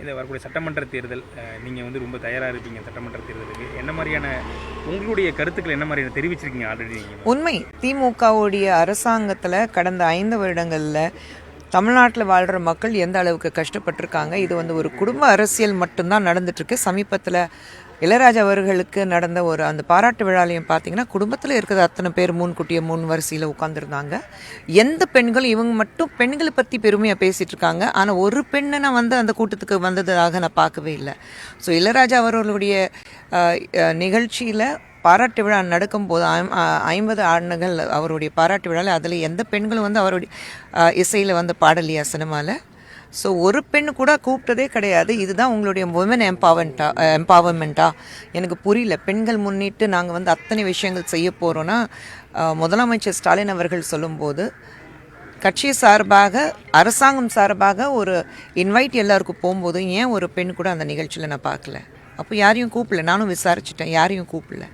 இந்த வரக்கூடிய சட்டமன்ற தேர்தல் நீங்கள் வந்து ரொம்ப தயாராக இருப்பீங்க. சட்டமன்ற தேர்தலுக்கு என்ன மாதிரியான உங்களுடைய கருத்துக்கள் என்ன மாதிரியான தெரிவிச்சிருக்கீங்க ஆல்ரெடி நீங்கள்? உண்மை, திமுகவுடைய அரசாங்கத்தில் கடந்த 5 வருடங்களில் தமிழ்நாட்டில் வாழ்கிற மக்கள் எந்த அளவுக்கு கஷ்டப்பட்டிருக்காங்க. இது வந்து ஒரு குடும்ப அரசியல் மட்டும்தான் நடந்துட்டுருக்கு. சமீபத்தில் இளையராஜா அவர்களுக்கு நடந்த அந்த பாராட்டு விழாலையும் பார்த்தீங்கன்னா குடும்பத்தில் இருக்கிற அத்தனை பேர் முன்கூட்டிய முன் வரிசையில் உட்காந்துருந்தாங்க. எந்த பெண்களும் இவங்க மட்டும் பெண்களை பற்றி பெருமையாக பேசிகிட்டு இருக்காங்க. ஆனால் ஒரு பெண்ணை நான் அந்த கூட்டத்துக்கு வந்ததாக நான் பார்க்கவே இல்லை. ஸோ இளையராஜா அவர்களுடைய நிகழ்ச்சியில் பாராட்டு விழா நடக்கும்போது 50 ஆண்டுகள் அவருடைய பாராட்டு விழாவில் அதில் எந்த பெண்களும் அவருடைய இசையில் பாடலையா சினிமாவில். ஸோ ஒரு பெண்ணு கூட கூப்பிட்டதே கிடையாது. இதுதான் உங்களுடைய உமன் எம்பவர்மெண்ட்டா? எனக்கு புரியல. பெண்கள் முன்னிட்டு நாங்கள் அத்தனை விஷயங்கள் செய்ய போகிறோன்னா முதலமைச்சர் ஸ்டாலின் அவர்கள் சொல்லும்போது கட்சி சார்பாக அரசாங்கம் சார்பாக ஒரு இன்வைட் எல்லாருக்கும் போகும்போது ஏன் ஒரு பெண் கூட அந்த நிகழ்ச்சியில் நான் பார்க்கல? அப்போ யாரையும் கூப்பிடல. நானும் விசாரிச்சிட்டேன், யாரையும் கூப்பிடல.